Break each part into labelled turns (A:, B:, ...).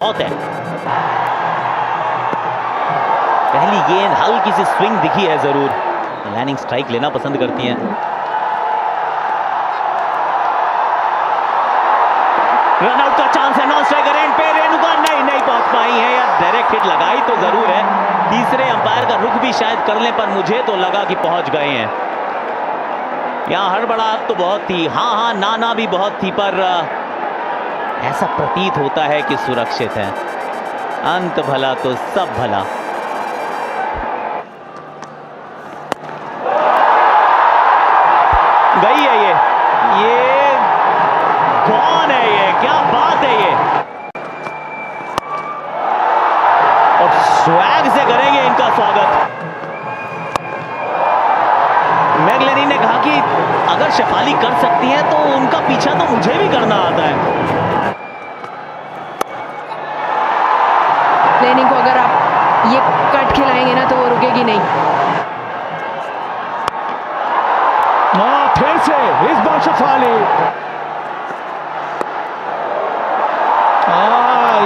A: बहुत है। पहली गेंद हल्की सी स्विंग दिखी है जरूर। लैंडिंग स्ट्राइक लेना पसंद करती हैं। रनआउट का चांस है, नॉन स्ट्राइकर एंड पे रेणुका नहीं पहुंच पाई है। या डायरेक्ट हिट लगाई तो जरूर है। तीसरे अंपायर का रुख भी शायद कर ले, पर मुझे तो लगा कि पहुंच गए हैं। यहां हड़बड़ाहट तो बहुत थी, हाँ नाना भी बहुत थी, पर ऐसा प्रतीत होता है कि सुरक्षित है। अंत भला तो सब भला। गई है ये कौन है, ये क्या बात है ये। और स्वैग से करेंगे इनका स्वागत। मैगलेनी ने कहा कि अगर शेफाली कर सकती है तो उनका पीछा तो मुझे भी करना आता है।
B: लेनिंग को अगर आप ये कट खिलाएंगे ना तो वो रुकेगी नहीं।
C: फिर से इस बार शेफाली,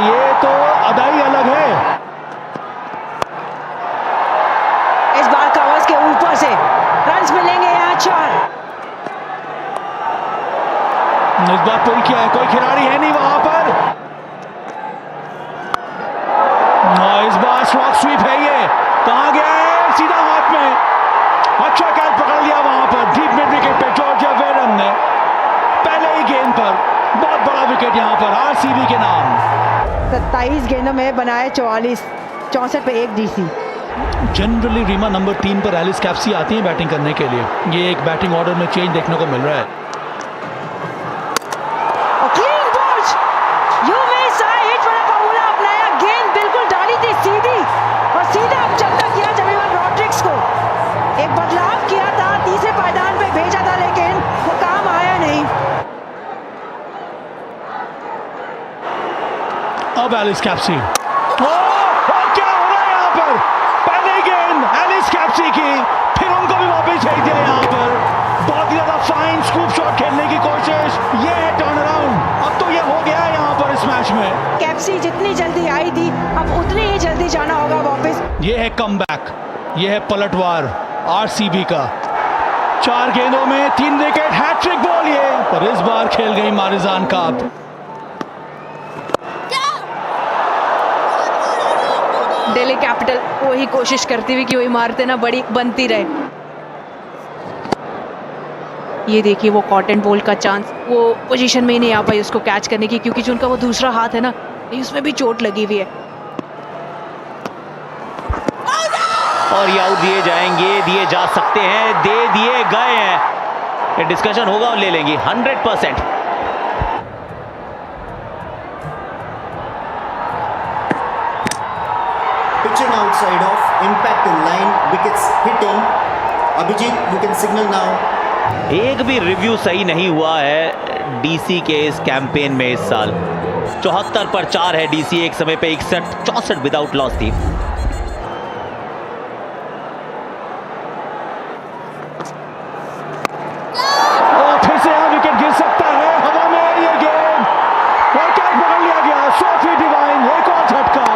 C: ये तो अदाई अलग है।
B: इस बार कवर्स के ऊपर से रन्स मिलेंगे यहाँ 4।
C: इस बार पुल किया है, कोई खिलाड़ी है नहीं वहां पर। इस बार स्ट्रोक स्वीप है, ये कहां गया है, सीधा हाथ में। अच्छा कैच पकड़ लिया वहां पर डीप मिड विकेट पे जॉर्जिया वेरम ने। पहले ही गेंद पर बहुत बड़ा विकेट यहां पर आरसीबी के नाम।
B: 27 गेंदों में बनाए 44, 64 पे 1 डीसी।
C: जनरली रीमा नंबर 3 पर एलिस कैप्सी आती है बैटिंग करने के लिए। ये एक बैटिंग ऑर्डर में चेंज देखने को मिल रहा है।
B: सीधी और सीधा चलता किया जमीवन रॉड्रिक्स को। एक बदलाव किया था, तीसरे पायदान पे भेजा था, लेकिन वो काम आया नहीं।
C: अब एलिस कैप्सी, क्या हो रहा है यहाँ पर। पहले गेंद एलिस कैप्सी की, फिर उनको भी वापस भेज दिया यहाँ पर। बहुत ही ज्यादा फाइन स्कूप शॉट खेलने की कोशिश, ये है टर्न अराउंड। अब तो ये हो गया है यहाँ पर इस मैच में।
B: कैप्सी जितनी जल्दी आई थी, अब उतनी ही जल्दी जाना होगा वापस।
C: ये है कमबैक, ये है पलटवार आरसीबी का। 4 गेंदों में 3 विकेट, हैट्रिक बॉल ये, पर इस बार खेल गई मारिजान काप।
B: दिल्ली कैपिटल वही कोशिश करती हुई कि वही मारते ना बड़ी बनती रहे। ये देखिए वो कॉटन बॉल का चांस, वो पोजीशन में ही नहीं आ पाई उसको कैच करने की, क्योंकि जो उनका वो दूसरा हाथ है ना, उसमें भी चोट लगी हुई है।
A: और ये आउट दिए जाएंगे, दिए जा सकते हैं, दे दिए गए हैं। ये डिस्कशन होगा और ले लेंगे 100%।
D: Pitching outside of impact line, wickets hitting. Abhijit, you can signal now.
A: एक भी रिव्यू सही नहीं हुआ है डीसी के इस कैंपेन में इस साल। 74 पर 4 है डीसी, एक समय पे 61-64 विदाउट लॉस थी।
C: फिर से यहां विकेट गिर सकता है, हवा में ये गेंद और कैच पकड़ लिया गया। सोफी डिवाइन, एक और झटका।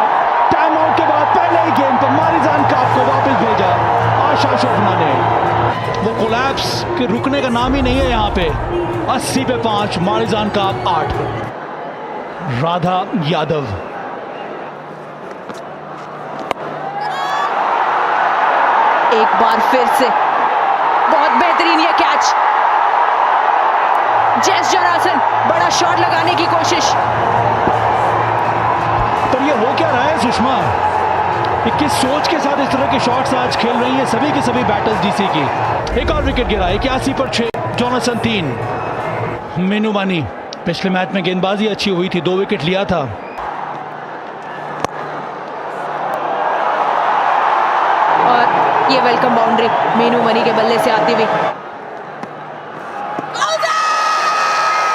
C: टाइम आउट के बाद पहले ही गेंद पर मारिजान काप को वापस भेजा आशा शोभना ने। वो कोलैप्स के रुकने का नाम ही नहीं है यहाँ पे। 80 पे 5, मारिजान काप 8। राधा यादव,
B: एक बार फिर से बहुत बेहतरीन ये कैच। जेस जॉनसन बड़ा शॉट लगाने की कोशिश,
C: पर ये हो क्या रहा है सुषमा, किस सोच के साथ इस तरह के शॉट्स आज खेल रही है सभी के सभी बैटर्स डीसी की। एक और विकेट गिरा, 81 पर 6, जॉनसन 3। मीनू मानी, पिछले मैच में गेंदबाजी अच्छी हुई थी, 2 विकेट लिया था।
B: और ये वेलकम बाउंड्री मीनू मनी के बल्ले से आती हुई।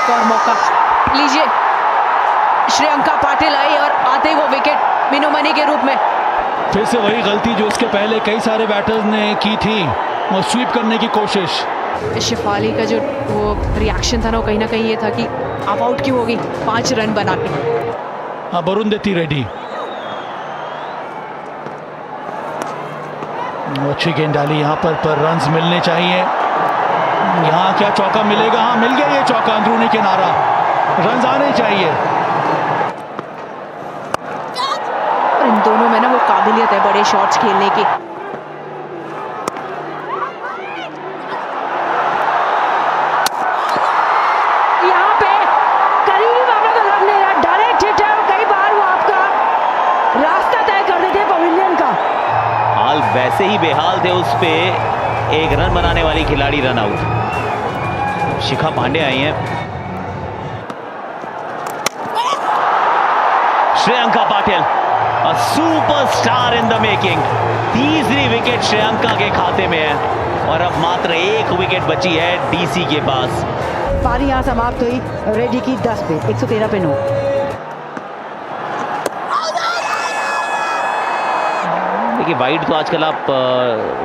B: और मौका लीजिए, श्रेयंका पाटिल आई और आते ही वो विकेट मीनू मनी के रूप में।
C: फिर से वही गलती जो इसके पहले कई सारे बैटर्स ने की थी, वो स्वीप करने की कोशिश।
B: शेफाली का जो वो रिएक्शन था ना, कहीं ना कहीं ये था कि आप आउट क्यों होगी 5 रन बना के।
C: अब अरुंधति रेड्डी, अच्छी गेंद डाली यहाँ पर रन्स मिलने चाहिए। यहाँ क्या चौका मिलेगा? हाँ, मिल गया ये चौका, अंदरूनी किनारा, रन्स आने चाहिए।
B: इन दोनों में ना वो काबिलियत है बड़े शॉट्स खेलने की। यहाँ पे करीब आपने तो लग नहीं रहा, डायरेक्ट हिट है और कई बार वो आपका रास्ता तय कर देते हैं पवेलियन का।
A: हाल वैसे ही बेहाल थे उस पे, एक रन बनाने वाली खिलाड़ी रन आउट। शिखा पांडे आई हैं। Shreyanka Patil, a superstar in the making. तीसरी विकेट श्रेयंका के खाते में है और अब मात्र एक विकेट बची है डीसी के पास।
B: पारी यहाँ समाप्त हुई रेड्डी की 10 पे 113 पे 9।
A: देखिए वाइड तो आजकल आप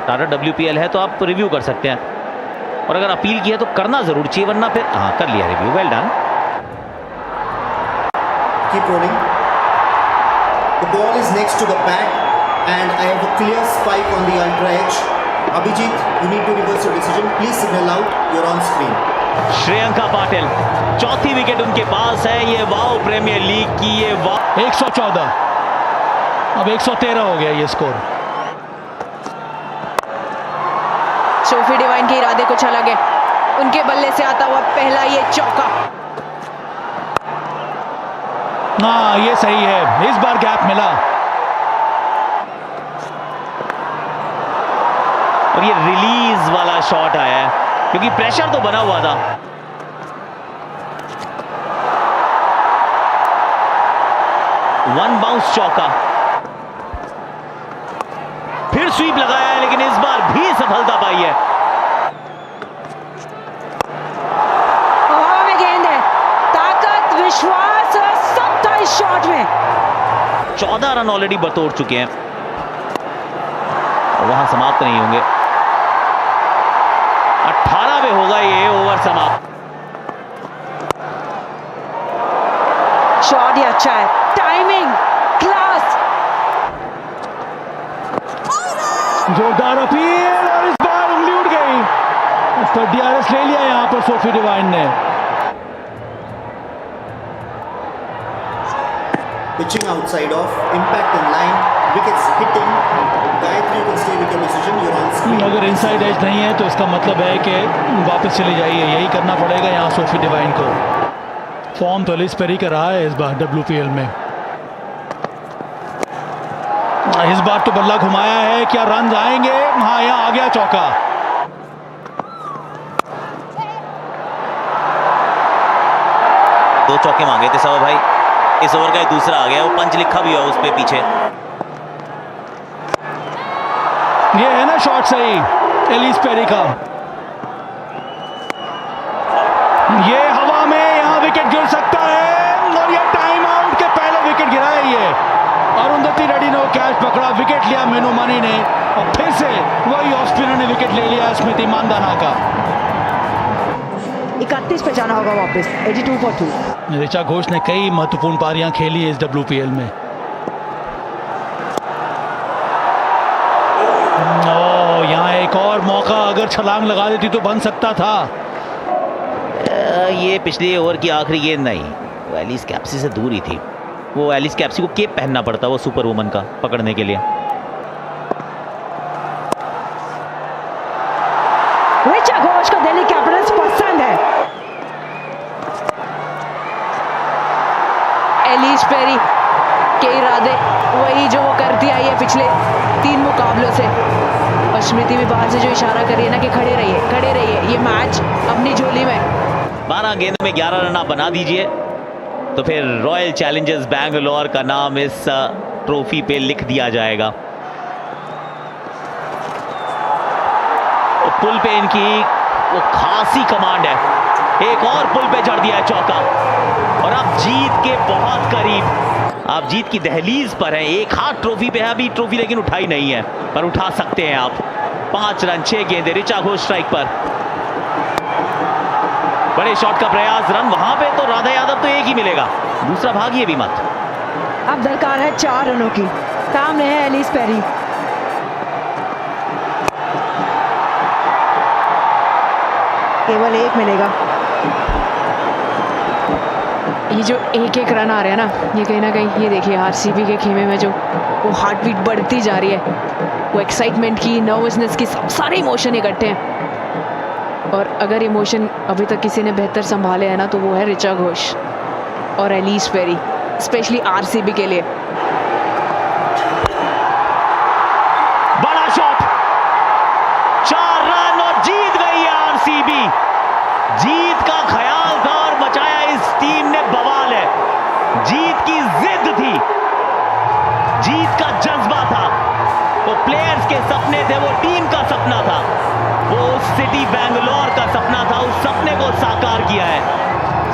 A: टाटा WPL है तो आप रिव्यू कर सकते हैं, और अगर अपील की है तो करना जरूर चाहिए, वरना फिर हाँ कर लिया review, well done.
D: Keep rolling. The ball is next to the bat and I have a clear spike on the ultra edge. Abhijit, you need to reverse your decision. Please signal out. You're on screen.
A: Shreyanka Patil, चौथी wicket उनके पास है। ये wow premiere league की ये wow.
C: 114, अब 113 हो गया ये स्कोर।
B: सोफी डिवाइन के इरादे कुछ अलग है, उनके बल्ले से आता हुआ पहला ये चौका।
C: हाँ ये सही है, इस बार गैप मिला।
A: और ये रिलीज वाला शॉट आया है क्योंकि प्रेशर तो बना हुआ था। वन बाउंस चौका, फिर स्वीप लगाया है लेकिन इस बार भी सफलता पाई है।
B: हवा में गेंद है, ताकत, विश्वास और सब था इस शॉट में।
A: 14 रन ऑलरेडी बतौर चुके हैं और वहां समाप्त नहीं होंगे। 18वें होगा ये ओवर समाप्त।
B: शॉट ही अच्छा है, टाइमिंग, क्लास।
C: जोरदार अपील और इस बार उंगली उड़ गई, पर DRS ले लिया यहां पर सोफी डिवाइन ने।
D: Pitching outside off, impact in line, wickets hitting. Gayatri, you can stay with your decision. You're on screen.
C: अगर इनसाइड एज नहीं है तो इसका मतलब है कि वापस चले जाइए, यही करना पड़ेगा यहाँ सोफी डिवाइन को। फॉर्म तो एलिस पेरी का रहा है इस बार WPL में। इस बार तो बल्ला घुमाया है, क्या रन आएंगे? हाँ यहाँ आ गया चौका।
A: दो चौके मांगे थे सवा भाई, इस ओवर का दूसरा आ गया, वो पंच लिखा भी है उस पे पीछे।
C: ये है ना शॉट सही एलिस पेरी का। ये हवा में यहाँ विकेट गिर सकता है और ये टाइम आउट के पहले विकेट गिरा है ये। अरुंधति रेड्डी ने वो कैच पकड़ा, विकेट लिया मेनू मनी ने और फिर से वही ऑफ स्पिनर ने विकेट ले लिया स्मृति मानधना का।
B: 31 पे जाना होगा वापस, 82 for 2।
C: ऋचा घोष ने कई महत्वपूर्ण पारियां खेली है इस WPL में। यहाँ एक और मौका, अगर छलांग लगा देती तो बन सकता था।
A: ये पिछले ओवर की आखिरी गेंद नहीं, वो एलिस कैप्सी से दूर ही थी। वो एलिस कैप्सी को केप पहनना पड़ता वो सुपर वुमन का पकड़ने के लिए।
B: ऋचा घोष को दिल्ली कैपिटल्स पसंद है। एलिस पेरी के इरादे वही जो वो करती आई है पिछले 3 मुकाबलों से। और स्मृति भी बाहर से जो इशारा कर रही है ना कि खड़े रहिए, ये मैच अपनी झोली में।
A: 12 गेंद में 11 रन आप बना दीजिए तो फिर रॉयल चैलेंजर्स बैंगलोर का नाम इस ट्रॉफी पे लिख दिया जाएगा। तो पुल पे इनकी वो खासी कमांड है, एक और पुल पे चढ़ दिया है चौका और अब जीत के बहुत करीब, आप जीत की दहलीज पर हैं। एक हाथ ट्रॉफी पे है अभी ट्रॉफी, लेकिन उठाई नहीं है, पर उठा सकते हैं आप। 5 रन 6 गेंदें, ऋचा घोष स्ट्राइक पर। बड़े शॉट का प्रयास, रन वहां पे तो राधा यादव तो एक ही मिलेगा, दूसरा भागिए भी मत।
B: अब दरकार है 4 रनों की। सामने है एलिस पेरी। केवल 1 मिलेगा। ये जो एक रन आ रहे हैं ना, ये कहीं ना कहीं, ये देखिए आरसीबी के खेमे में जो वो हार्ट बीट बढ़ती जा रही है, वो एक्साइटमेंट की, नर्वसनेस की, सब सारे इमोशन इकट्ठे हैं। और अगर इमोशन अभी तक किसी ने बेहतर संभाले हैं ना, तो वो है ऋचा घोष और एलिस पेरी, स्पेशली आरसीबी के लिए।
A: बड़ा शॉट, 4 रन और जीत गई है आरसीबी। जीत का ख्याल था और बचाया इस टीम ने। बवाल है, जीत की जिद थी, जीत का जज्बा था, वो प्लेयर्स के सपने थे, वो टीम का सपना था, वो उस सिटी बैंगलोर का सपना था। उस सपने को साकार किया है।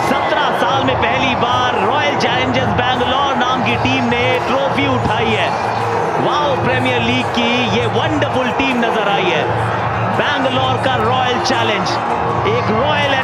A: 17 साल में पहली बार रॉयल चैलेंजर्स बैंगलोर नाम की टीम ने ट्रॉफी उठाई है। वाओ, प्रीमियर लीग की ये वंडरफुल टीम नजर आई है। बैंगलोर का रॉयल चैलेंज, एक रॉयल